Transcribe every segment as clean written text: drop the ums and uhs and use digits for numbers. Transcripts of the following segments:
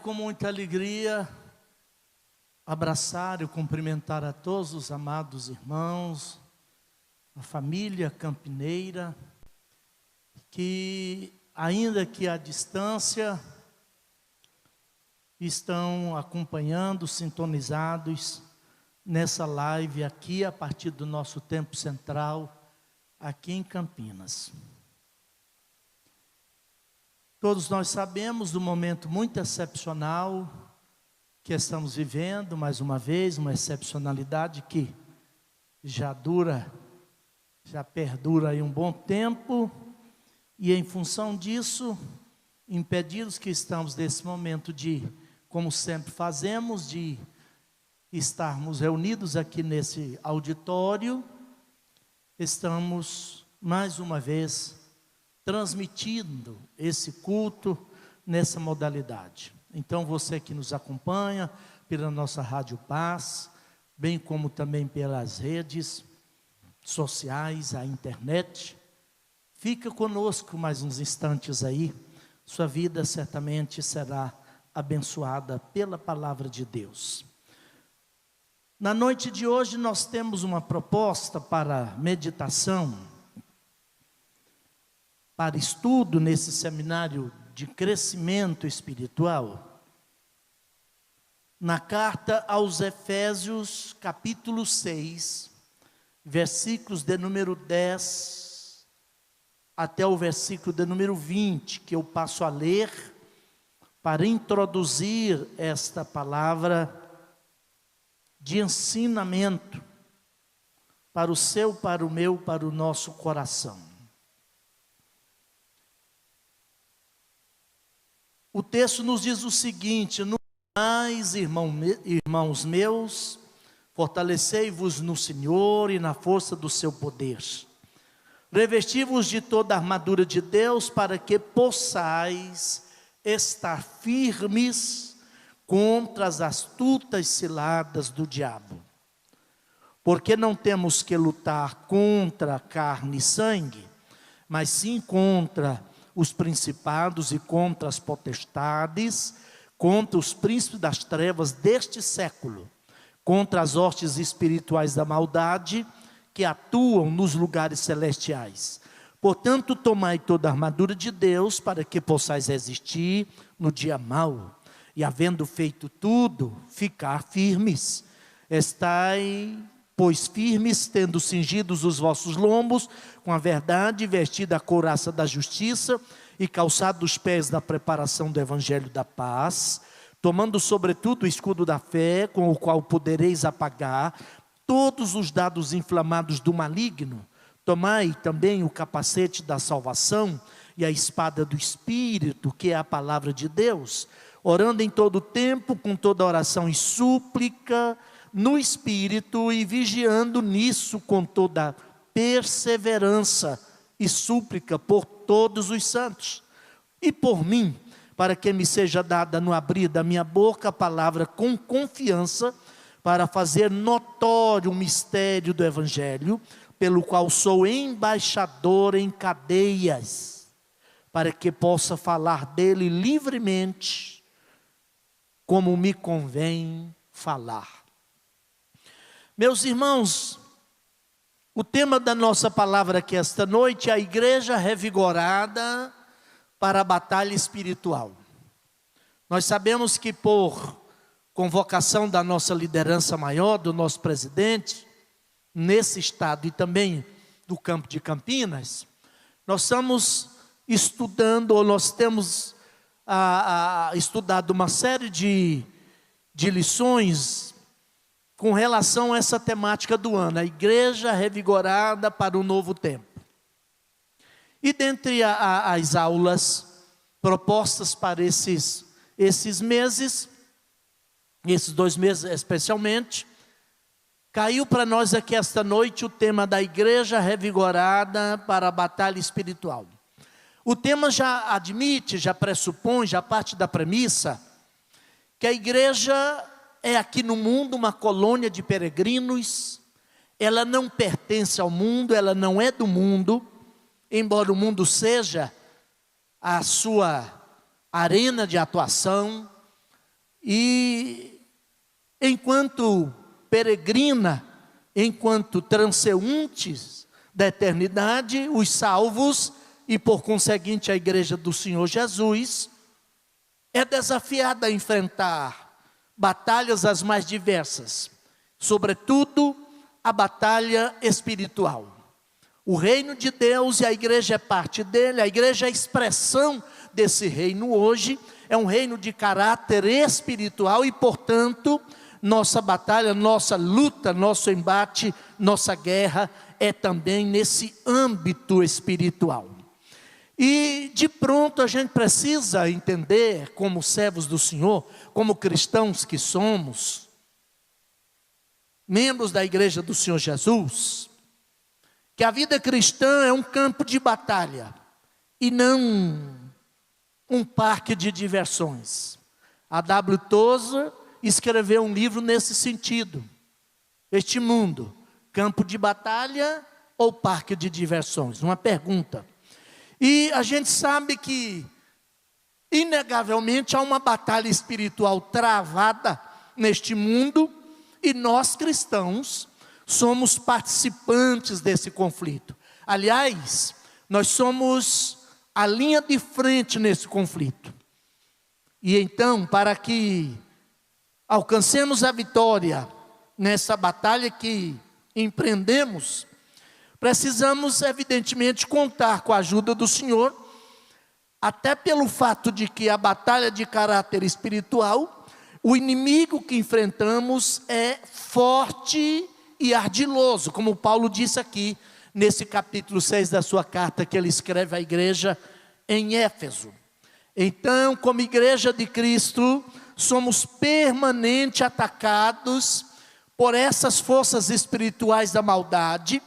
Com muita alegria, abraçar e cumprimentar a todos os amados irmãos, a família campineira, que ainda que à distância, estão acompanhando, sintonizados nessa live aqui, a partir do nosso tempo central, aqui em Campinas. Todos nós sabemos do momento muito excepcional que estamos vivendo, mais uma vez, uma excepcionalidade que já perdura aí um bom tempo, e em função disso, impedidos que estamos nesse momento de, como sempre fazemos, de estarmos reunidos aqui nesse auditório, estamos mais uma vez transmitindo esse culto nessa modalidade. Então você que nos acompanha pela nossa Rádio Paz, bem como também pelas redes sociais, a internet, fica conosco mais uns instantes aí, sua vida certamente será abençoada pela palavra de Deus. Na noite de hoje nós temos uma proposta para meditação, para estudo nesse seminário de crescimento espiritual, na carta aos Efésios, capítulo 6, versículos de número 10 até o versículo de número 20, que eu passo a ler para introduzir esta palavra de ensinamento para o seu, para o meu, para o nosso coração. O texto nos diz o seguinte: no mais, irmãos meus, fortalecei-vos no Senhor e na força do seu poder. Revesti-vos de toda a armadura de Deus, para que possais estar firmes contra as astutas ciladas do diabo. Porque não temos que lutar contra carne e sangue, mas sim contra os principados e contra as potestades, contra os príncipes das trevas deste século, contra as hostes espirituais da maldade que atuam nos lugares celestiais. Portanto, tomai toda a armadura de Deus, para que possais resistir no dia mau, e havendo feito tudo, ficar firmes. Estai, pois, firmes, tendo cingidos os vossos lombos com a verdade, vestida a couraça da justiça e calçado os pés da preparação do evangelho da paz, tomando sobretudo o escudo da fé, com o qual podereis apagar todos os dardos inflamados do maligno. Tomai também o capacete da salvação e a espada do Espírito, que é a palavra de Deus, orando em todo o tempo, com toda oração e súplica, no Espírito, e vigiando nisso com toda perseverança e súplica por todos os santos, e por mim, para que me seja dada no abrir da minha boca a palavra com confiança, para fazer notório o mistério do Evangelho, pelo qual sou embaixador em cadeias, para que possa falar dele livremente, como me convém falar. Meus irmãos, o tema da nossa palavra aqui esta noite é a igreja revigorada para a batalha espiritual. Nós sabemos que por convocação da nossa liderança maior, do nosso presidente, nesse estado e também do campo de Campinas, nós estamos estudando, ou nós temos estudado uma série de lições com relação a essa temática do ano, a igreja revigorada para o novo tempo. E dentre as aulas propostas para esses meses, esses 2 meses especialmente, caiu para nós aqui esta noite o tema da igreja revigorada para a batalha espiritual. O tema já admite, já pressupõe, já parte da premissa que a igreja é aqui no mundo uma colônia de peregrinos, ela não pertence ao mundo, ela não é do mundo, embora o mundo seja a sua arena de atuação, E enquanto peregrina, enquanto transeuntes da eternidade, os salvos e por conseguinte a igreja do Senhor Jesus é desafiada a enfrentar batalhas as mais diversas, sobretudo a batalha espiritual. O reino de Deus, e a igreja é parte dele, a igreja é a expressão desse reino hoje, é um reino de caráter espiritual e, portanto, nossa batalha, nossa luta, nosso embate, nossa guerra é também nesse âmbito espiritual. E de pronto a gente precisa entender, como servos do Senhor, como cristãos que somos, membros da igreja do Senhor Jesus, que a vida cristã é um campo de batalha e não um parque de diversões. A W. Tozer escreveu um livro nesse sentido. Este mundo, campo de batalha ou parque de diversões? Uma pergunta. E a gente sabe que, inegavelmente, há uma batalha espiritual travada neste mundo, e nós cristãos somos participantes desse conflito. Aliás, nós somos a linha de frente nesse conflito. E então, para que alcancemos a vitória nessa batalha que empreendemos, precisamos evidentemente contar com a ajuda do Senhor, até pelo fato de que a batalha de caráter espiritual, o inimigo que enfrentamos é forte e ardiloso, como Paulo disse aqui, nesse capítulo 6 da sua carta que ele escreve à igreja em Éfeso. Então, como igreja de Cristo, somos permanentemente atacados por essas forças espirituais da maldade,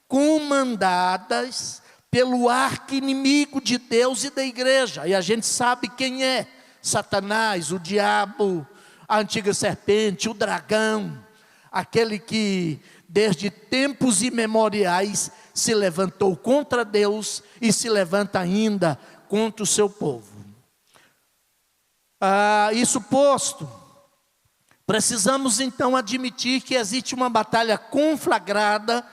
comandadas pelo arqui-inimigo de Deus e da igreja. E a gente sabe quem é: Satanás, o diabo, a antiga serpente, o dragão, aquele que desde tempos imemoriais se levantou contra Deus e se levanta ainda contra o seu povo. Isso posto, precisamos então admitir que existe uma batalha conflagrada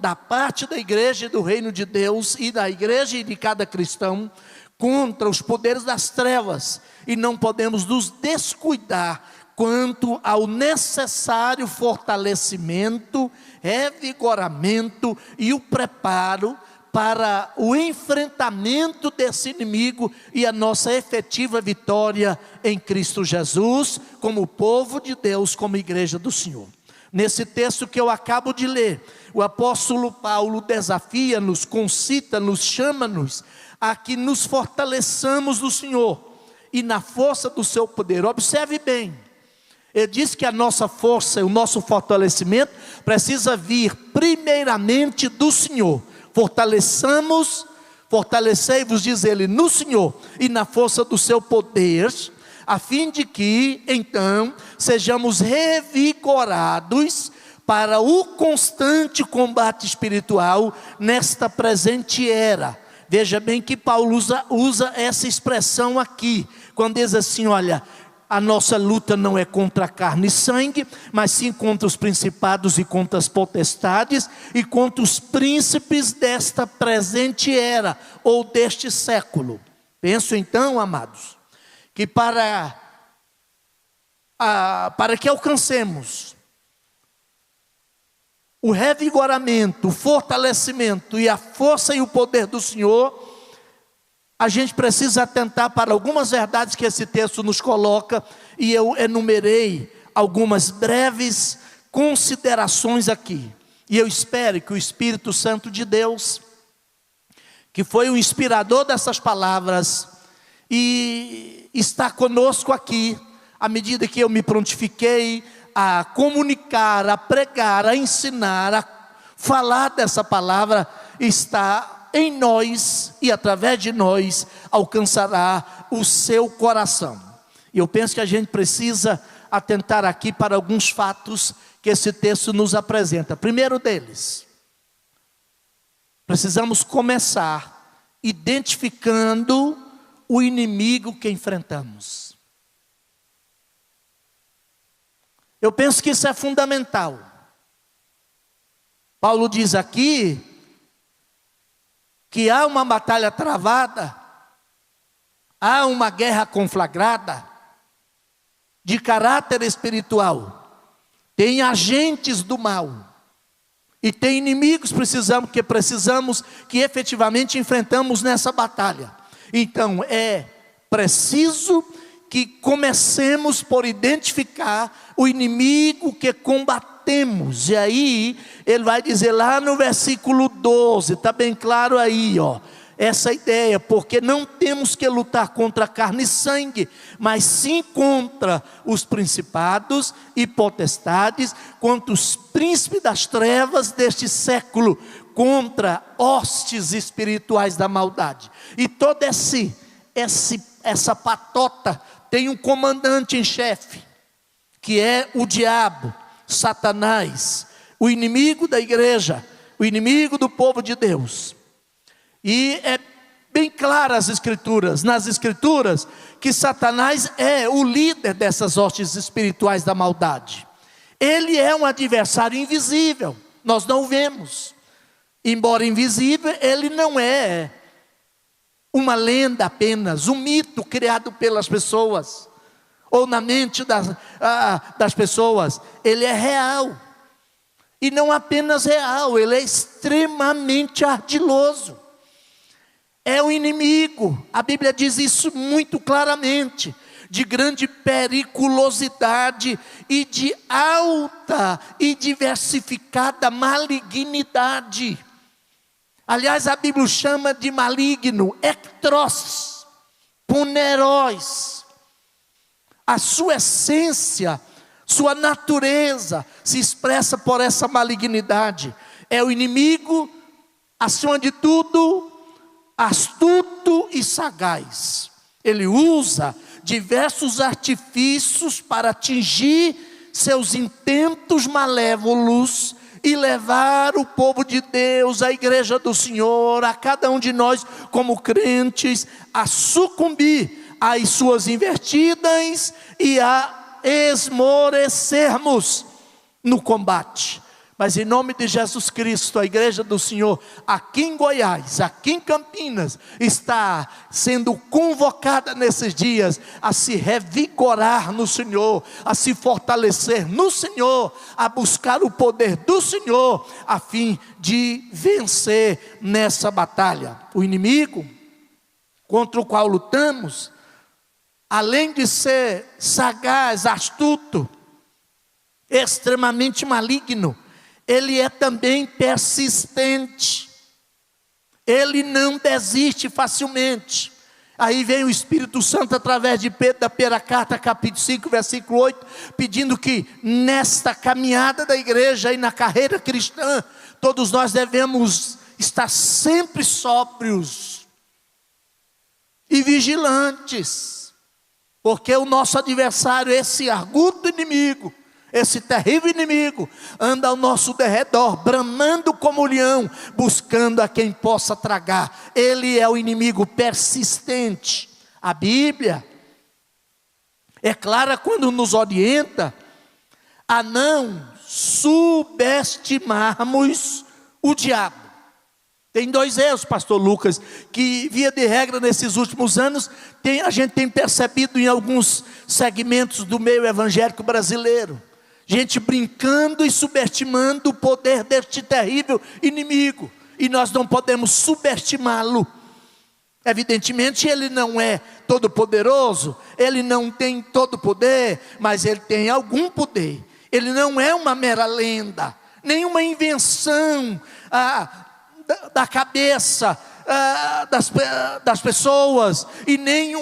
da parte da igreja e do reino de Deus, e da igreja e de cada cristão, contra os poderes das trevas, e não podemos nos descuidar quanto ao necessário fortalecimento, revigoramento e o preparo para o enfrentamento desse inimigo e a nossa efetiva vitória em Cristo Jesus, como povo de Deus, como igreja do Senhor. Nesse texto que eu acabo de ler, o apóstolo Paulo desafia-nos, concita-nos, chama-nos a que nos fortaleçamos no Senhor e na força do seu poder. Observe bem, ele diz que a nossa força, o nosso fortalecimento precisa vir primeiramente do Senhor. Fortalecei-vos, diz ele, no Senhor e na força do seu poder, a fim de que, então, sejamos revigorados para o constante combate espiritual nesta presente era. Veja bem que Paulo usa essa expressão aqui, quando diz assim, olha, a nossa luta não é contra carne e sangue, mas sim contra os principados e contra as potestades e contra os príncipes desta presente era, ou deste século. Penso então, amados, que para que alcancemos o revigoramento, o fortalecimento e a força e o poder do Senhor, a gente precisa atentar para algumas verdades que esse texto nos coloca, e eu enumerei algumas breves considerações aqui. E eu espero que o Espírito Santo de Deus, que foi o inspirador dessas palavras, e está conosco aqui, à medida que eu me prontifiquei a comunicar, a pregar, a ensinar, a falar dessa palavra, está em nós e através de nós alcançará o seu coração. E eu penso que a gente precisa atentar aqui para alguns fatos que esse texto nos apresenta. Primeiro deles, precisamos começar identificando o inimigo que enfrentamos. Eu penso que isso é fundamental. Paulo diz aqui que há uma batalha travada, há uma guerra conflagrada, de caráter espiritual. Tem agentes do mal. E tem inimigos que precisamos que efetivamente enfrentamos nessa batalha. Então é preciso que comecemos por identificar o inimigo que combatemos. E aí ele vai dizer lá no versículo 12, está bem claro aí, essa ideia, porque não temos que lutar contra carne e sangue, mas sim contra os principados e potestades, contra os príncipes das trevas deste século, contra hostes espirituais da maldade. E toda essa patota tem um comandante em chefe, que é o diabo, Satanás, o inimigo da igreja, o inimigo do povo de Deus. E é bem claro nas escrituras, que Satanás é o líder dessas hostes espirituais da maldade. Ele é um adversário invisível, nós não o vemos. Embora invisível, ele não é uma lenda apenas, um mito criado pelas pessoas, ou na mente das pessoas. Ele é real. E não apenas real, ele é extremamente ardiloso. É o inimigo, a Bíblia diz isso muito claramente, de grande periculosidade e de alta e diversificada malignidade. Aliás, a Bíblia chama de maligno, ectros, poneros. A sua essência, sua natureza se expressa por essa malignidade. É o inimigo, acima de tudo, astuto e sagaz. Ele usa diversos artifícios para atingir seus intentos malévolos e levar o povo de Deus, a igreja do Senhor, a cada um de nós como crentes, a sucumbir às suas invertidas e a esmorecermos no combate. Mas em nome de Jesus Cristo, a igreja do Senhor, aqui em Goiás, aqui em Campinas, está sendo convocada nesses dias a se revigorar no Senhor, a se fortalecer no Senhor, a buscar o poder do Senhor, a fim de vencer nessa batalha. O inimigo contra o qual lutamos, além de ser sagaz, astuto, extremamente maligno, ele é também persistente. Ele não desiste facilmente. Aí vem o Espírito Santo através de Pedro, da primeira carta, capítulo 5, versículo 8, pedindo que nesta caminhada da igreja e na carreira cristã, todos nós devemos estar sempre sóbrios e vigilantes, porque o nosso adversário, esse arguto inimigo, esse terrível inimigo, anda ao nosso derredor, bramando como leão, buscando a quem possa tragar. Ele é o inimigo persistente. A Bíblia é clara quando nos orienta a não subestimarmos o diabo. Tem dois erros, pastor Lucas, que via de regra nesses últimos anos, a gente tem percebido em alguns segmentos do meio evangélico brasileiro. Gente brincando e subestimando o poder deste terrível inimigo. E nós não podemos subestimá-lo. Evidentemente ele não é todo poderoso, ele não tem todo poder, mas ele tem algum poder. Ele não é uma mera lenda, nenhuma invenção da cabeça das pessoas, e nem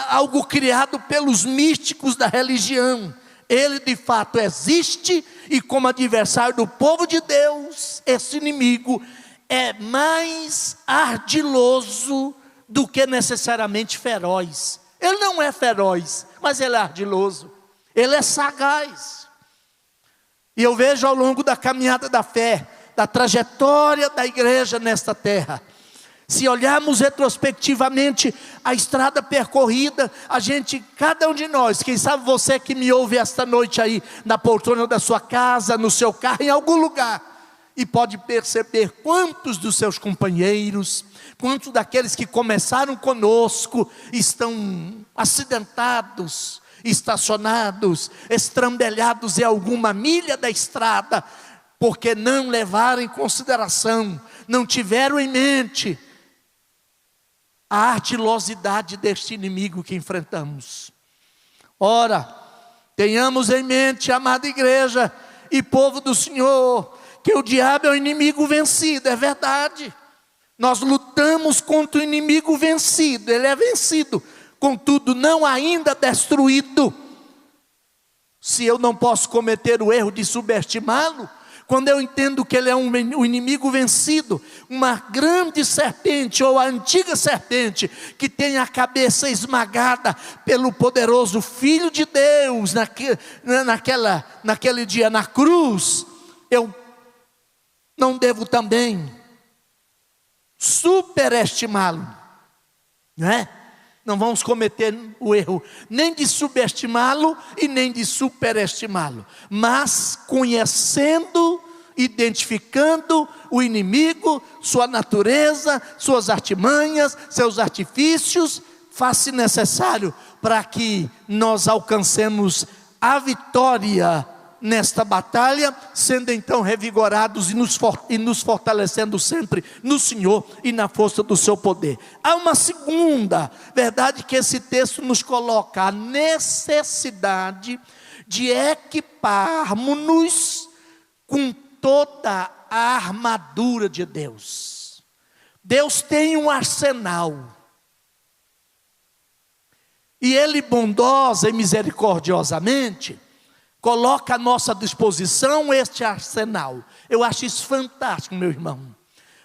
algo criado pelos místicos da religião. Ele de fato existe, e como adversário do povo de Deus, esse inimigo é mais ardiloso do que necessariamente feroz. Ele não é feroz, mas ele é ardiloso, ele é sagaz. E eu vejo ao longo da caminhada da fé, da trajetória da igreja nesta terra, Se olharmos retrospectivamente a estrada percorrida, cada um de nós, quem sabe você que me ouve esta noite aí, na poltrona da sua casa, no seu carro, em algum lugar, e pode perceber quantos dos seus companheiros, quantos daqueles que começaram conosco, estão acidentados, estacionados, estrambelhados em alguma milha da estrada, porque não levaram em consideração, não tiveram em mente a ardilosidade deste inimigo que enfrentamos. Ora, tenhamos em mente, amada igreja e povo do Senhor, que o diabo é o inimigo vencido, é verdade. Nós lutamos contra o inimigo vencido, ele é vencido, contudo não ainda destruído. Se eu não posso cometer o erro de subestimá-lo, quando eu entendo que ele é um inimigo vencido, uma grande serpente, ou a antiga serpente, que tem a cabeça esmagada pelo poderoso Filho de Deus, naquele dia na cruz, eu não devo também superestimá-lo, não é? Não vamos cometer o erro nem de subestimá-lo e nem de superestimá-lo, mas conhecendo, identificando o inimigo, sua natureza, suas artimanhas, seus artifícios, faz-se necessário para que nós alcancemos a vitória nesta batalha, sendo então revigorados e nos fortalecendo sempre no Senhor e na força do seu poder. Há uma segunda verdade que esse texto nos coloca: a necessidade de equiparmos-nos com toda a armadura de Deus. Deus tem um arsenal, e Ele bondosa e misericordiosamente coloca à nossa disposição este arsenal. Eu acho isso fantástico, meu irmão.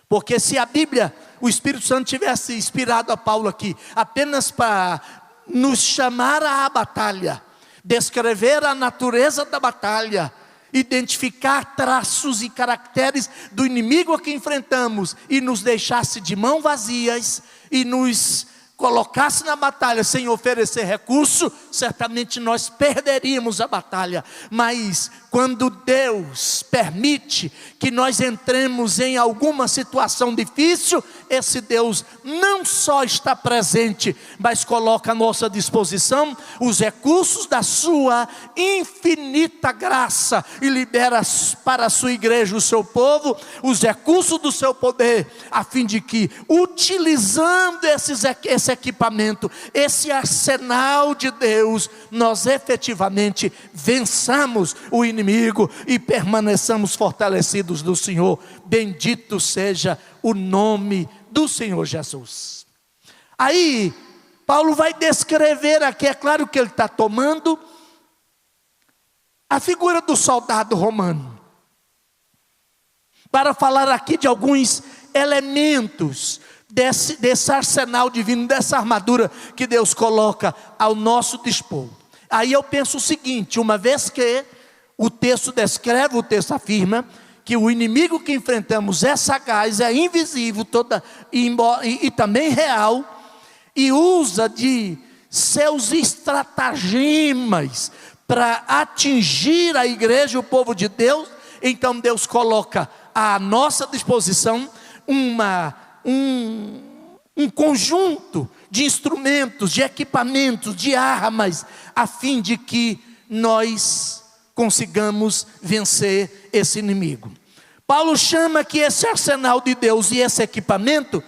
Porque se a Bíblia, o Espírito Santo tivesse inspirado a Paulo aqui, apenas para nos chamar à batalha, descrever a natureza da batalha, identificar traços e caracteres do inimigo a que enfrentamos, e nos deixasse de mãos vazias, e nos colocasse na batalha sem oferecer recurso, certamente nós perderíamos a batalha. Mas quando Deus permite que nós entremos em alguma situação difícil, esse Deus não só está presente, mas coloca à nossa disposição os recursos da sua infinita graça, e libera para a sua igreja, o seu povo, os recursos do seu poder, a fim de que, utilizando esse equipamento, esse arsenal de Deus, nós efetivamente vençamos o inimigo e permaneçamos fortalecidos do Senhor. Bendito seja o nome do Senhor Jesus. Aí Paulo vai descrever aqui, é claro que ele está tomando a figura do soldado romano, para falar aqui de alguns elementos desse arsenal divino, dessa armadura que Deus coloca ao nosso dispor. Aí eu penso o seguinte: uma vez que o texto descreve, o texto afirma que o inimigo que enfrentamos é sagaz, é invisível, e também real, e usa de seus estratagemas para atingir a igreja, o povo de Deus. Então Deus coloca à nossa disposição um conjunto de instrumentos, de equipamentos, de armas, a fim de que nós consigamos vencer esse inimigo. Paulo chama que esse arsenal de Deus e esse equipamento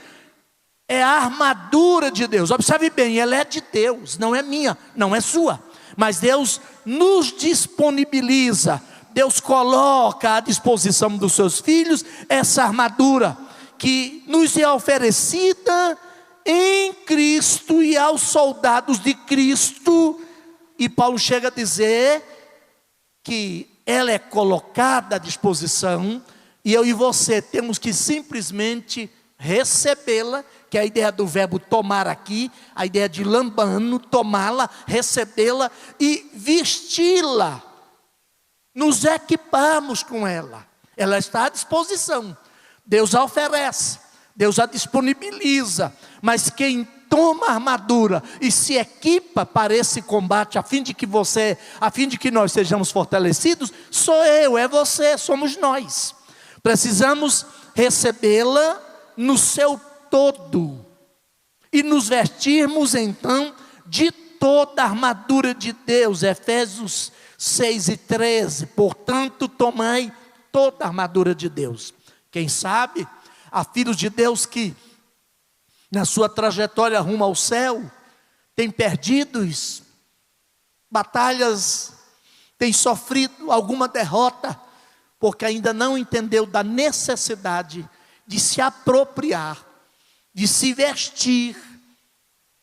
é a armadura de Deus. Observe bem, ela é de Deus, não é minha, não é sua, mas Deus nos disponibiliza, Deus coloca à disposição dos seus filhos essa armadura que nos é oferecida em Cristo e aos soldados de Cristo. E Paulo chega a dizer que ela é colocada à disposição, e eu e você temos que simplesmente recebê-la, que é a ideia do verbo tomar aqui, a ideia de lambano, tomá-la, recebê-la e vesti-la, nos equiparmos com ela. Ela está à disposição, Deus a oferece, Deus a disponibiliza, mas quem toma a armadura e se equipa para esse combate, a fim de que nós sejamos fortalecidos, sou eu, é você, somos nós. Precisamos recebê-la no seu todo e nos vestirmos então de toda a armadura de Deus. Efésios 6:13. Portanto, tomai toda a armadura de Deus. Quem sabe há filhos de Deus que na sua trajetória rumo ao céu têm perdido batalhas, têm sofrido alguma derrota, porque ainda não entendeu da necessidade de se apropriar, de se vestir,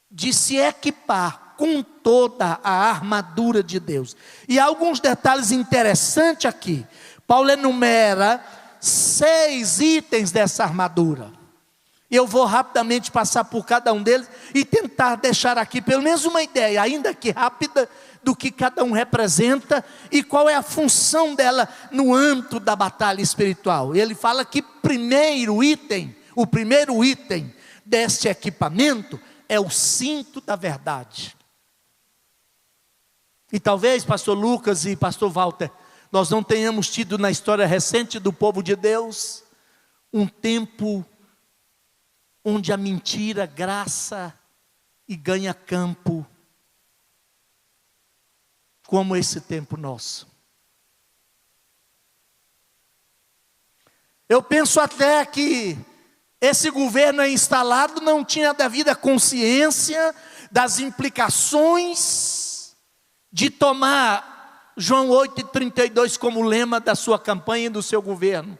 de se equipar com toda a armadura de Deus. E há alguns detalhes interessantes aqui. Paulo enumera 6 itens dessa armadura. Eu vou rapidamente passar por cada um deles e tentar deixar aqui pelo menos uma ideia, ainda que rápida, do que cada um representa e qual é a função dela no âmbito da batalha espiritual. Ele fala que o primeiro item deste equipamento é o cinto da verdade. E talvez, pastor Lucas e pastor Walter, nós não tenhamos tido na história recente do povo de Deus um tempo onde a mentira graça e ganha campo, como esse tempo nosso. Eu penso até que esse governo instalado não tinha a devida consciência das implicações de tomar João 8:32 como lema da sua campanha e do seu governo.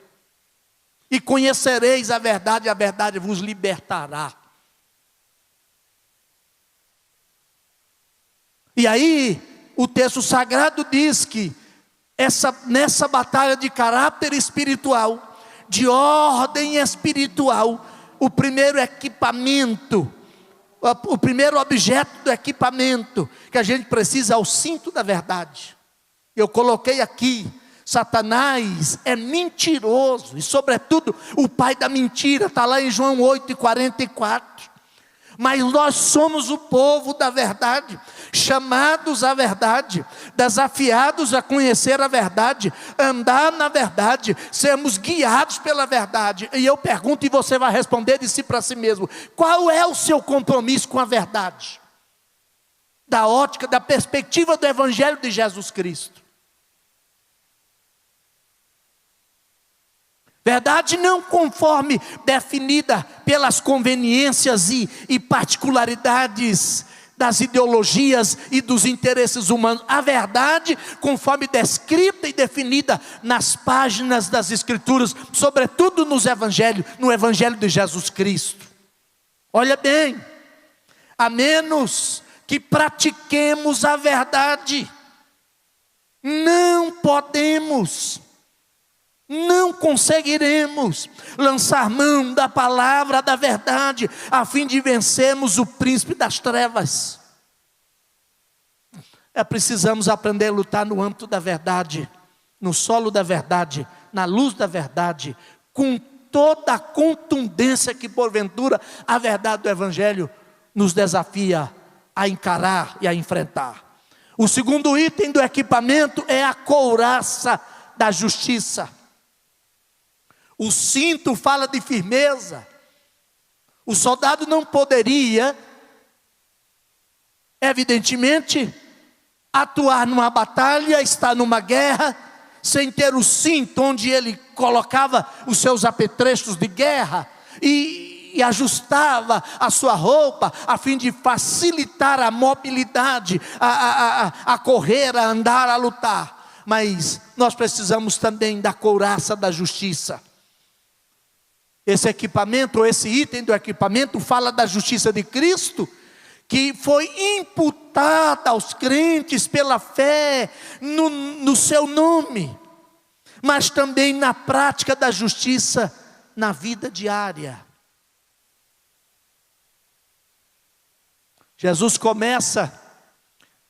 E conhecereis a verdade vos libertará. E aí, o texto sagrado diz que nessa batalha de caráter espiritual, de ordem espiritual, o primeiro equipamento, o primeiro objeto do equipamento que a gente precisa é o cinto da verdade. Eu coloquei aqui: Satanás é mentiroso, e sobretudo o pai da mentira, está lá em João 8:44. Mas nós somos o povo da verdade, chamados à verdade, desafiados a conhecer a verdade, andar na verdade, sermos guiados pela verdade. E eu pergunto, e você vai responder de si para si mesmo: qual é o seu compromisso com a verdade? Da ótica, da perspectiva do Evangelho de Jesus Cristo. Verdade não conforme definida pelas conveniências e particularidades das ideologias e dos interesses humanos. A verdade conforme descrita e definida nas páginas das Escrituras, sobretudo no Evangelho de Jesus Cristo. Olha bem, a menos que pratiquemos a verdade, não conseguiremos lançar mão da palavra da verdade, a fim de vencermos o príncipe das trevas. Precisamos aprender a lutar no âmbito da verdade, no solo da verdade, na luz da verdade, com toda a contundência que porventura a verdade do Evangelho nos desafia a encarar e a enfrentar. O segundo item do equipamento é a couraça da justiça. O cinto fala de firmeza. O soldado não poderia, evidentemente, atuar numa batalha, estar numa guerra, sem ter o cinto onde ele colocava os seus apetrechos de guerra e ajustava a sua roupa, a fim de facilitar a mobilidade, a correr, a andar, a lutar. Mas nós precisamos também da couraça da justiça. Esse equipamento, esse item do equipamento fala da justiça de Cristo, que foi imputada aos crentes pela fé no seu nome, mas também na prática da justiça na vida diária. Jesus começa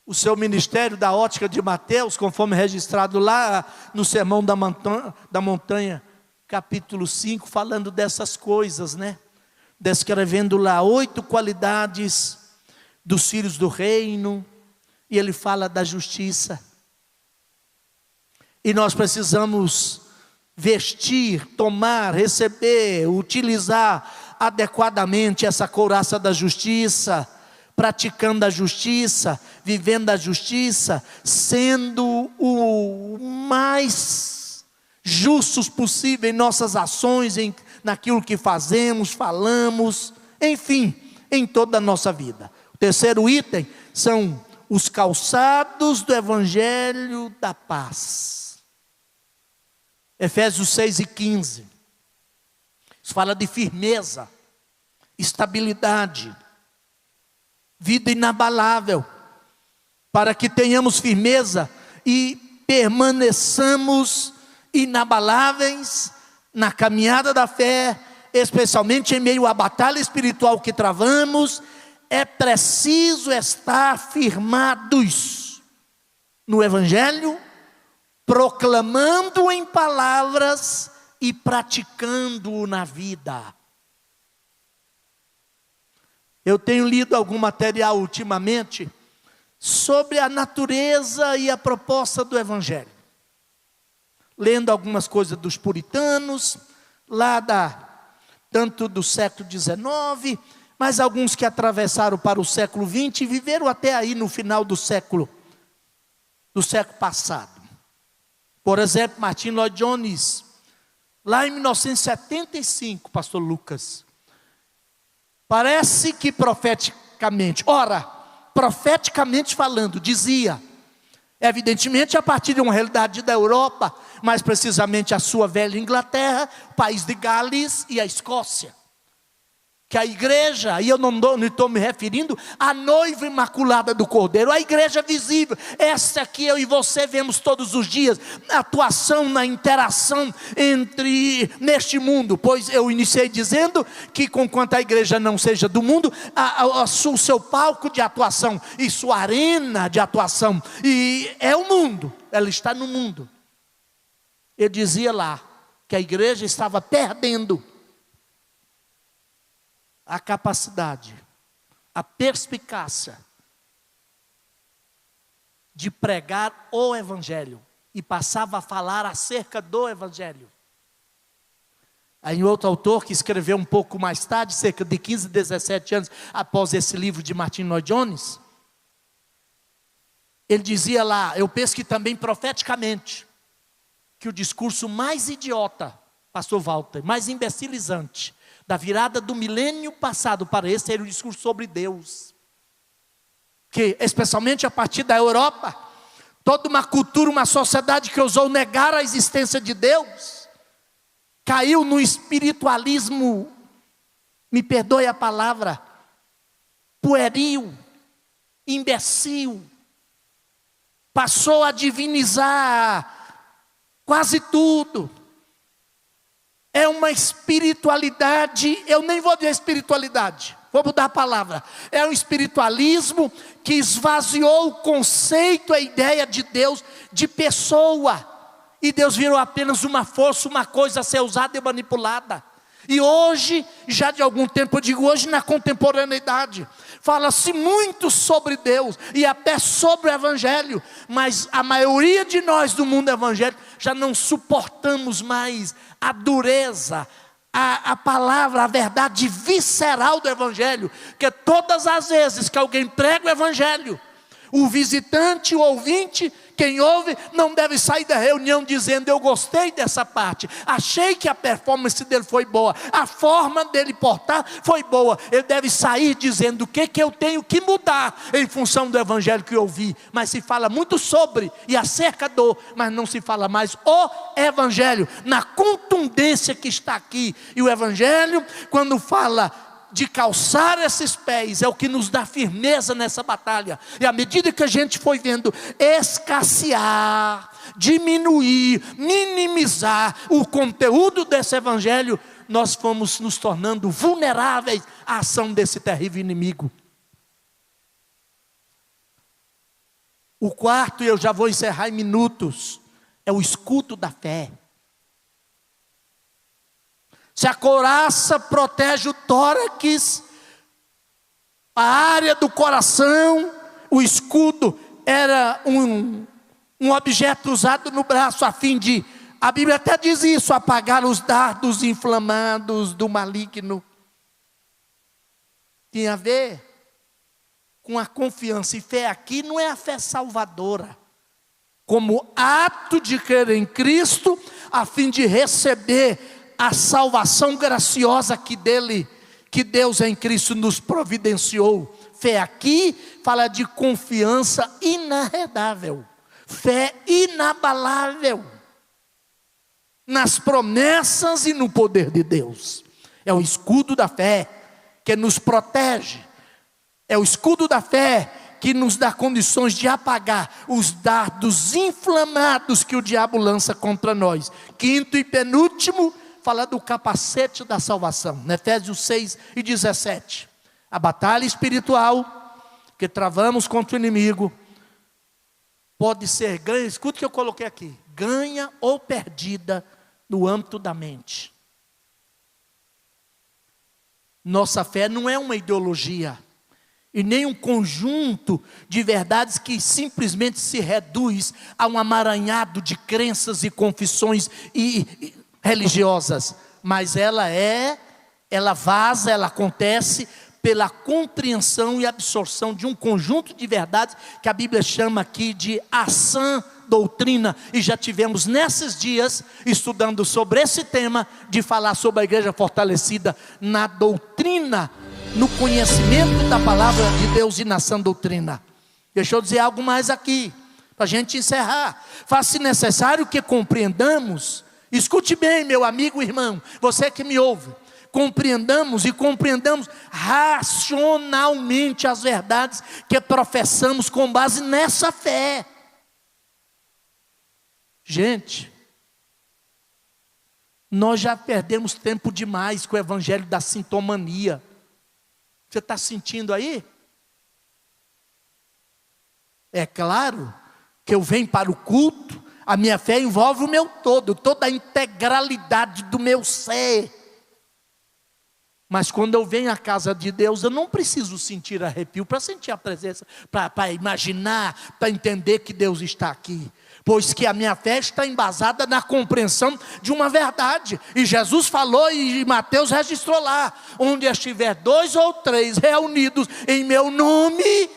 o seu ministério da ótica de Mateus, conforme registrado lá no Sermão da Montanha, capítulo 5, falando dessas coisas, né? descrevendo lá 8 qualidades dos filhos do reino, e ele fala da justiça. E nós precisamos vestir, tomar, receber, utilizar adequadamente essa couraça da justiça, praticando a justiça, vivendo a justiça, sendo o mais justos possível em nossas ações, naquilo que fazemos, falamos, enfim, em toda a nossa vida. O terceiro item são os calçados do Evangelho da paz. Efésios 6:15. Isso fala de firmeza, estabilidade, vida inabalável, para que tenhamos firmeza e permaneçamos inabaláveis na caminhada da fé, especialmente em meio à batalha espiritual que travamos. É preciso estar firmados no Evangelho, proclamando em palavras e praticando na vida. Eu tenho lido algum material ultimamente sobre a natureza e a proposta do Evangelho. Lendo algumas coisas dos puritanos, tanto do século XIX, mas alguns que atravessaram para o século XX e viveram até aí no final do século passado. Por exemplo, Martin Lloyd Jones, lá em 1975, pastor Lucas, parece que profeticamente falando, dizia, evidentemente a partir de uma realidade da Europa, mais precisamente a sua velha Inglaterra, o país de Gales e a Escócia, que a igreja, e eu não estou me referindo à noiva imaculada do Cordeiro, a igreja visível, essa que eu e você vemos todos os dias, na atuação, na interação neste mundo, pois eu iniciei dizendo que conquanto a igreja não seja do mundo, o seu palco de atuação e sua arena de atuação, e é o mundo, ela está no mundo. Eu dizia lá, que a igreja estava perdendo a capacidade, a perspicácia de pregar o Evangelho, e passava a falar acerca do Evangelho. Aí outro autor que escreveu um pouco mais tarde, cerca de 15, 17 anos após esse livro de Martin Lloyd Jones, ele dizia lá, eu penso que também profeticamente, que o discurso mais idiota, pastor Walter, mais imbecilizante, da virada do milênio passado para esse, era o discurso sobre Deus. Que, especialmente a partir da Europa, toda uma cultura, uma sociedade que ousou negar a existência de Deus, caiu no espiritualismo, me perdoe a palavra, pueril, imbecil, passou a divinizar quase tudo. É uma espiritualidade, eu nem vou dizer espiritualidade, vou mudar a palavra. É um espiritualismo que esvaziou o conceito, a ideia de Deus, de pessoa. E Deus virou apenas uma força, uma coisa a ser usada e manipulada. E hoje, já de algum tempo, eu digo hoje na contemporaneidade, fala-se muito sobre Deus e até sobre o Evangelho, mas a maioria de nós do mundo evangélico já não suportamos mais a dureza, a palavra, a verdade visceral do Evangelho, que todas as vezes que alguém prega o Evangelho, o visitante, o ouvinte, quem ouve, não deve sair da reunião dizendo, eu gostei dessa parte, achei que a performance dele foi boa, a forma dele portar foi boa. Ele deve sair dizendo o que eu tenho que mudar em função do Evangelho que eu ouvi. Mas se fala muito sobre e acerca do, mas não se fala mais o Evangelho, na contundência que está aqui. E o Evangelho, quando fala de calçar esses pés, é o que nos dá firmeza nessa batalha. E à medida que a gente foi vendo escassear, diminuir, minimizar o conteúdo desse Evangelho, nós fomos nos tornando vulneráveis à ação desse terrível inimigo. O quarto, e eu já vou encerrar em minutos, é o escudo da fé. Se a couraça protege o tórax, a área do coração, o escudo era um objeto usado no braço a fim de, a Bíblia até diz isso, apagar os dardos inflamados do maligno. Tinha a ver com a confiança, e fé aqui não é a fé salvadora, como ato de crer em Cristo, a fim de receber a salvação graciosa que Deus em Cristo nos providenciou. Fé aqui fala de confiança inarredável, fé inabalável nas promessas e no poder de Deus. É o escudo da fé que nos protege, é o escudo da fé que nos dá condições de apagar os dardos inflamados que o diabo lança contra nós. Quinto e penúltimo, fala do capacete da salvação, Efésios 6:17. A batalha espiritual que travamos contra o inimigo pode ser ganha, escuta o que eu coloquei aqui, ganha ou perdida no âmbito da mente. Nossa fé não é uma ideologia e nem um conjunto de verdades que simplesmente se reduz a um amaranhado de crenças e confissões religiosas, mas ela vaza, ela acontece pela compreensão e absorção de um conjunto de verdades que a Bíblia chama aqui de a sã doutrina, e já tivemos nesses dias estudando sobre esse tema, de falar sobre a igreja fortalecida na doutrina, no conhecimento da palavra de Deus e na sã doutrina. Deixa eu dizer algo mais aqui, para a gente encerrar. Faz-se necessário que compreendamos, escute bem, meu amigo e irmão, você que me ouve, compreendamos racionalmente as verdades que professamos com base nessa fé. Gente, nós já perdemos tempo demais com o evangelho da sintomania. Você está sentindo aí? É claro que eu venho para o culto, a minha fé envolve o meu todo, toda a integralidade do meu ser. Mas quando eu venho à casa de Deus, eu não preciso sentir arrepio para sentir a presença, para imaginar, para entender que Deus está aqui. Pois que a minha fé está embasada na compreensão de uma verdade. E Jesus falou, e Mateus registrou lá: onde estiver 2 ou 3 reunidos em meu nome,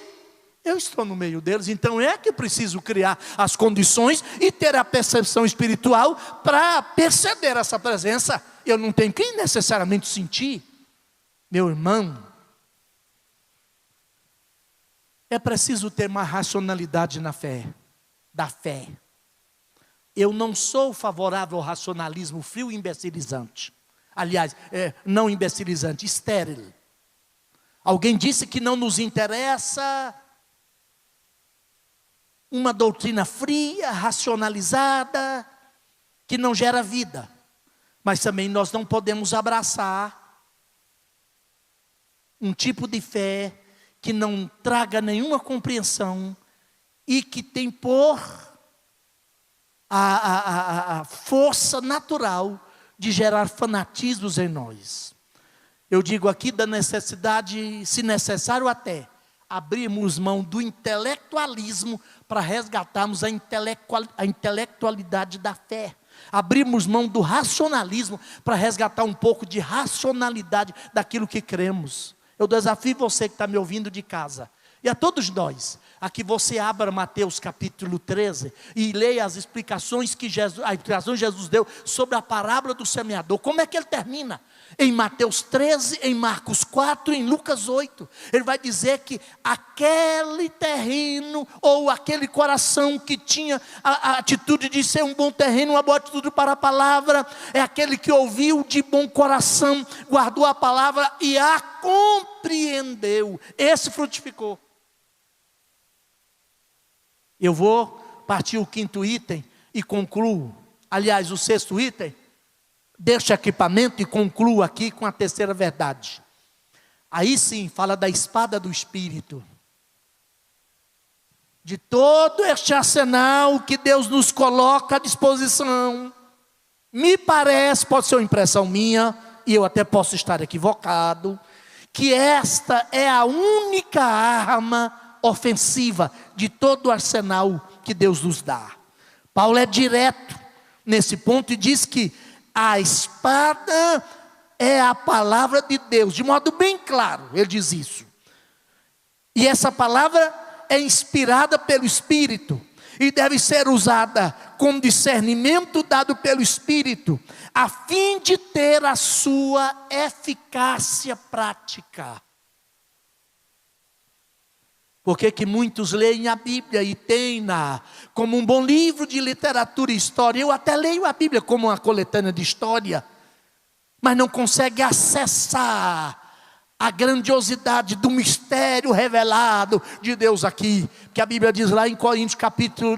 eu estou no meio deles. Então é que preciso criar as condições e ter a percepção espiritual para perceber essa presença. Eu não tenho que necessariamente sentir. Meu irmão, é preciso ter uma racionalidade na fé, da fé. Eu não sou favorável ao racionalismo frio e imbecilizante. Aliás, não imbecilizante, estéril. Alguém disse que não nos interessa uma doutrina fria, racionalizada, que não gera vida. Mas também nós não podemos abraçar um tipo de fé que não traga nenhuma compreensão e que tem por a força natural de gerar fanatismos em nós. Eu digo aqui da necessidade, se necessário até, abrirmos mão do intelectualismo para resgatarmos a intelectualidade da fé. Abrirmos mão do racionalismo para resgatar um pouco de racionalidade daquilo que cremos. Eu desafio você que está me ouvindo de casa, e a todos nós, a que você abra Mateus capítulo 13 e leia as explicações que Jesus deu sobre a parábola do semeador. Como é que ele termina? Em Mateus 13, em Marcos 4, em Lucas 8. Ele vai dizer que aquele terreno ou aquele coração que tinha a atitude de ser um bom terreno, uma boa atitude para a palavra, é aquele que ouviu de bom coração, guardou a palavra e a compreendeu. Esse frutificou. Eu vou partir o 5º item e concluo. Aliás, o 6º item. Deixo equipamento e concluo aqui com a 3ª verdade. Aí sim, fala da espada do Espírito. De todo este arsenal que Deus nos coloca à disposição. Me parece, pode ser uma impressão minha, e eu até posso estar equivocado, que esta é a única arma ofensiva de todo o arsenal que Deus nos dá. Paulo é direto nesse ponto e diz que a espada é a palavra de Deus, de modo bem claro, ele diz isso. E essa palavra é inspirada pelo Espírito e deve ser usada com discernimento dado pelo Espírito, a fim de ter a sua eficácia prática. Porque que muitos leem a Bíblia e têm como um bom livro de literatura e história. Eu até leio a Bíblia como uma coletânea de história, mas não consegue acessar a grandiosidade do mistério revelado de Deus aqui. Que a Bíblia diz lá em Coríntios,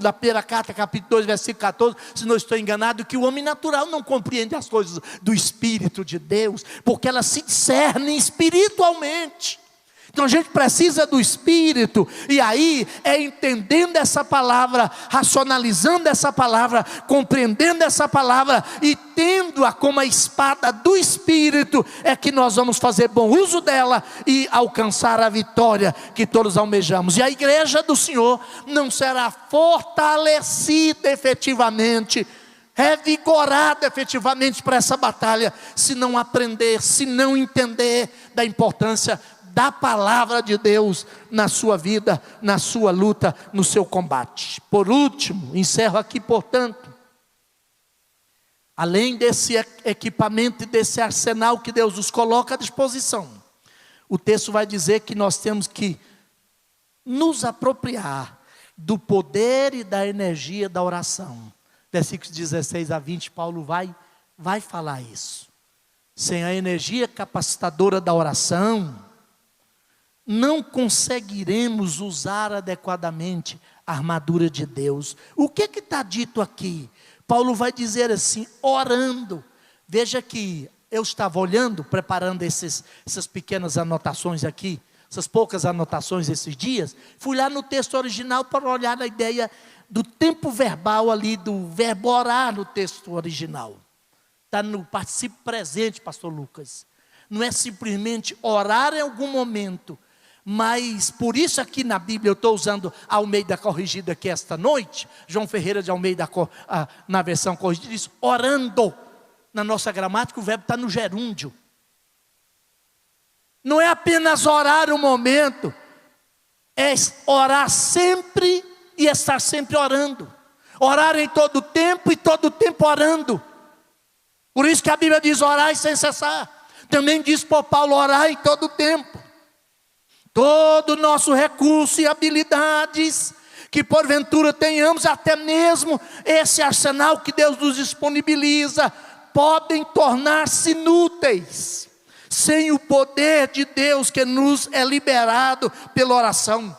da primeira carta, capítulo 2, versículo 14, se não estou enganado, que o homem natural não compreende as coisas do Espírito de Deus, porque elas se discernem espiritualmente. Então a gente precisa do Espírito, e aí é entendendo essa palavra, racionalizando essa palavra, compreendendo essa palavra e tendo-a como a espada do Espírito, é que nós vamos fazer bom uso dela e alcançar a vitória que todos almejamos. E a igreja do Senhor não será fortalecida efetivamente, revigorada efetivamente para essa batalha, se não aprender, se não entender da importância da palavra de Deus na sua vida, na sua luta, no seu combate. Por último, encerro aqui, portanto, além desse equipamento e desse arsenal que Deus nos coloca à disposição, o texto vai dizer que nós temos que nos apropriar do poder e da energia da oração. Versículos 16 a 20, Paulo vai falar isso. Sem a energia capacitadora da oração, não conseguiremos usar adequadamente a armadura de Deus. O que está dito aqui? Paulo vai dizer assim, orando. Veja que eu estava olhando, preparando essas pequenas anotações aqui, essas poucas anotações esses dias. Fui lá no texto original para olhar a ideia do tempo verbal ali, do verbo orar no texto original. Está no particípio presente, pastor Lucas. Não é simplesmente orar em algum momento, mas por isso aqui na Bíblia eu estou usando a Almeida Corrigida aqui esta noite. João Ferreira de Almeida na versão corrigida diz orando. Na nossa gramática o verbo está no gerúndio. Não é apenas orar um momento, é orar sempre e estar sempre orando. Orar em todo tempo e todo tempo orando. Por isso que a Bíblia diz orar sem cessar. Também diz por Paulo orar em todo tempo. Todo o nosso recurso e habilidades que porventura tenhamos, até mesmo esse arsenal que Deus nos disponibiliza, podem tornar-se inúteis sem o poder de Deus que nos é liberado pela oração.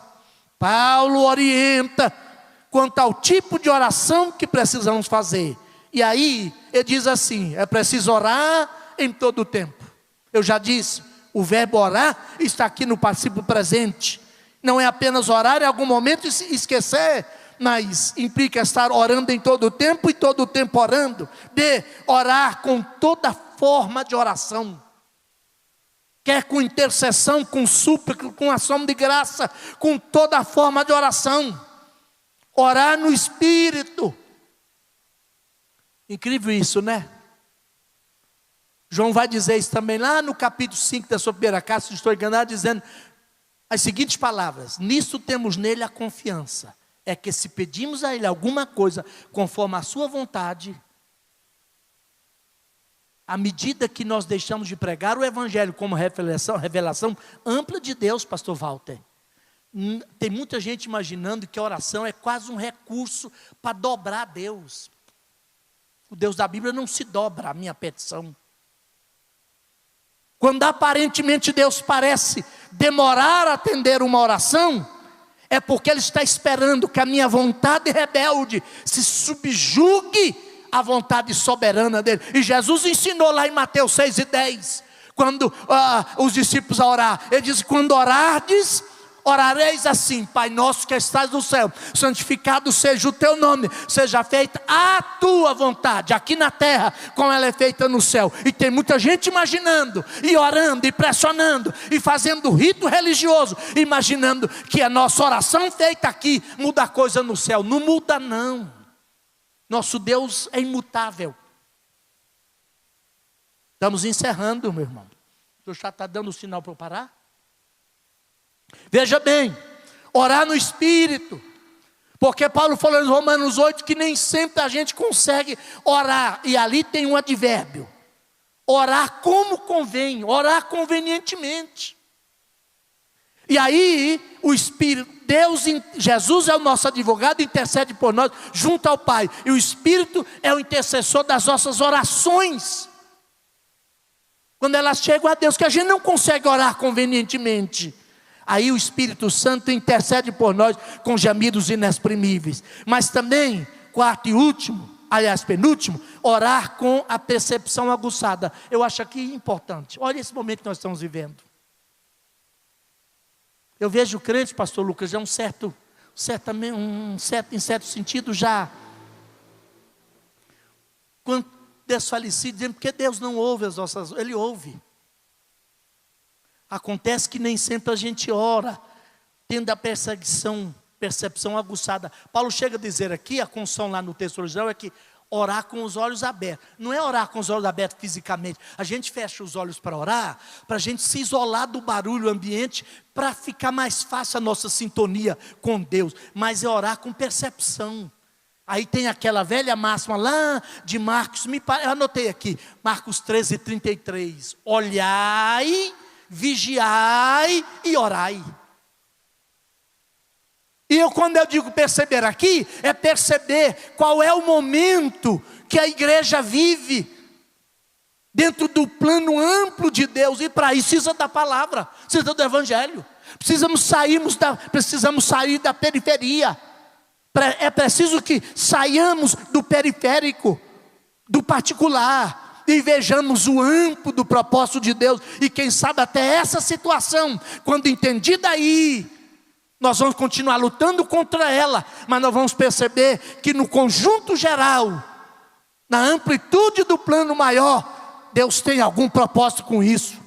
Paulo orienta quanto ao tipo de oração que precisamos fazer. E aí ele diz assim, é preciso orar em todo o tempo. Eu já disse, o verbo orar está aqui no particípio presente. Não é apenas orar em algum momento e esquecer, mas implica estar orando em todo o tempo e todo o tempo orando. Orar com toda forma de oração. Quer com intercessão, com súplica, com ação de graça, com toda forma de oração. Orar no Espírito. Incrível isso, né? João vai dizer isso também lá no capítulo 5 da sua primeira carta, se estou enganado, dizendo as seguintes palavras: nisso temos nele a confiança, é que se pedimos a ele alguma coisa conforme a sua vontade, à medida que nós deixamos de pregar o Evangelho como revelação ampla de Deus, pastor Walter, tem muita gente imaginando que a oração é quase um recurso para dobrar a Deus. O Deus da Bíblia não se dobra à minha petição. Quando aparentemente Deus parece demorar a atender uma oração, é porque Ele está esperando que a minha vontade rebelde se subjugue à vontade soberana dEle. E Jesus ensinou lá em Mateus 6:10, quando os discípulos a orar, Ele diz, quando orardes, orareis assim: Pai nosso que estás no céu, santificado seja o teu nome, seja feita a tua vontade, aqui na terra, como ela é feita no céu. E tem muita gente imaginando, e orando, e pressionando, e fazendo rito religioso, imaginando que a nossa oração feita aqui muda a coisa no céu. Não muda não. Nosso Deus é imutável. Estamos encerrando, meu irmão. O senhor já está dando o sinal para eu parar? Veja bem, orar no Espírito, porque Paulo falou em Romanos 8 que nem sempre a gente consegue orar, e ali tem um advérbio: orar como convém, orar convenientemente. E aí o Espírito, Jesus é o nosso advogado, intercede por nós junto ao Pai, e o Espírito é o intercessor das nossas orações, quando elas chegam a Deus, que a gente não consegue orar convenientemente. Aí o Espírito Santo intercede por nós com gemidos inexprimíveis. Mas também, quarto e último, aliás penúltimo, orar com a percepção aguçada. Eu acho aqui importante. Olha esse momento que nós estamos vivendo. Eu vejo o crente, pastor Lucas, já em certo sentido já desfalecido, dizendo porque Deus não ouve as nossas, Ele ouve. Acontece que nem sempre a gente ora tendo a percepção aguçada. Paulo chega a dizer aqui, a condição lá no texto original é que orar com os olhos abertos. Não é orar com os olhos abertos fisicamente. A gente fecha os olhos para orar, para a gente se isolar do barulho ambiente, para ficar mais fácil a nossa sintonia com Deus. Mas é orar com percepção. Aí tem aquela velha máxima lá de Marcos, eu anotei aqui, Marcos 13:33. Olhai, vigiai e orai. E quando eu digo perceber aqui, é perceber qual é o momento que a igreja vive dentro do plano amplo de Deus. E para isso precisa da palavra, precisa do evangelho. Precisamos sair da periferia. É preciso que saiamos do periférico, do particular, e vejamos o amplo do propósito de Deus. E quem sabe até essa situação, quando entendida aí, nós vamos continuar lutando contra ela, mas nós vamos perceber que no conjunto geral, na amplitude do plano maior, Deus tem algum propósito com isso.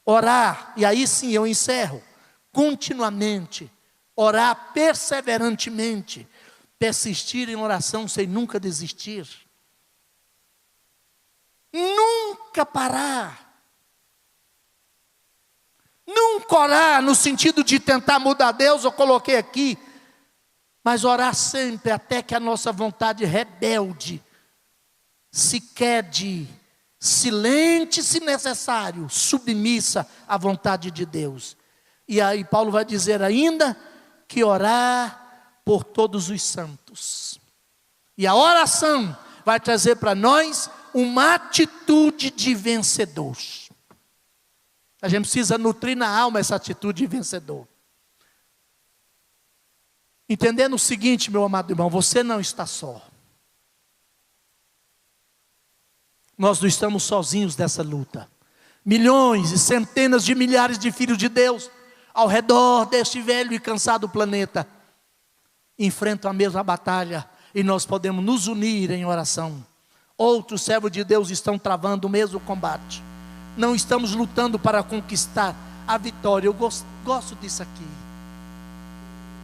Orar, e aí sim eu encerro, continuamente, orar perseverantemente, persistir em oração sem nunca desistir. Nunca parar. Nunca orar no sentido de tentar mudar Deus, eu coloquei aqui. Mas orar sempre até que a nossa vontade rebelde se quede, silente se necessário, submissa à vontade de Deus. E aí Paulo vai dizer ainda que orar por todos os santos. E a oração vai trazer para nós uma atitude de vencedor. A gente precisa nutrir na alma essa atitude de vencedor. Entendendo o seguinte, meu amado irmão, você não está só. Nós não estamos sozinhos nessa luta. Milhões e centenas de milhares de filhos de Deus ao redor deste velho e cansado planeta enfrentam a mesma batalha, e nós podemos nos unir em oração. Outros servos de Deus estão travando o mesmo combate. Não estamos lutando para conquistar a vitória. Eu gosto disso aqui.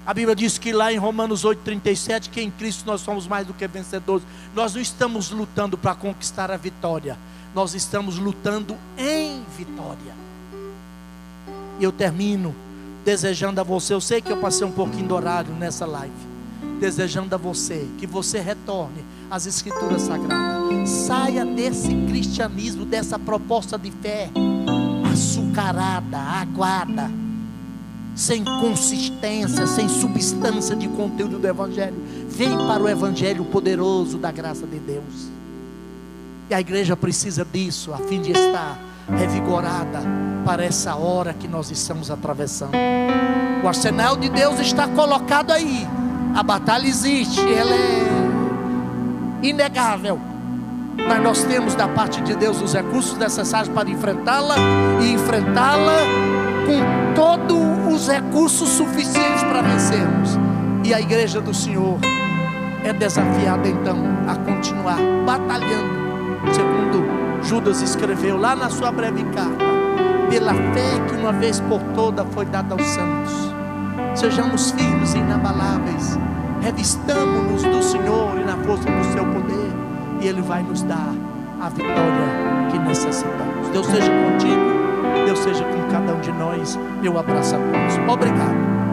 A Bíblia diz que lá em Romanos 8:37, que em Cristo nós somos mais do que vencedores. Nós não estamos lutando para conquistar a vitória, nós estamos lutando em vitória. E eu termino desejando a você, eu sei que eu passei um pouquinho do horário nessa live, desejando a você que você retorne às Escrituras Sagradas. Saia desse cristianismo, dessa proposta de fé açucarada, aguada, sem consistência, sem substância de conteúdo do Evangelho. Vem para o Evangelho poderoso da graça de Deus. E a igreja precisa disso, a fim de estar revigorada para essa hora que nós estamos atravessando. O arsenal de Deus está colocado aí. A batalha existe, ela é inegável, mas nós temos da parte de Deus os recursos necessários para enfrentá-la, e enfrentá-la com todos os recursos suficientes para vencermos. E a igreja do Senhor é desafiada então a continuar batalhando, segundo Judas escreveu lá na sua breve carta, pela fé que uma vez por toda foi dada aos santos. Sejamos firmes e inabaláveis, revistamo-nos do Senhor e na força do seu poder, e Ele vai nos dar a vitória que necessitamos. Deus seja contigo, Deus seja com cada um de nós. Meu abraço a todos. Obrigado.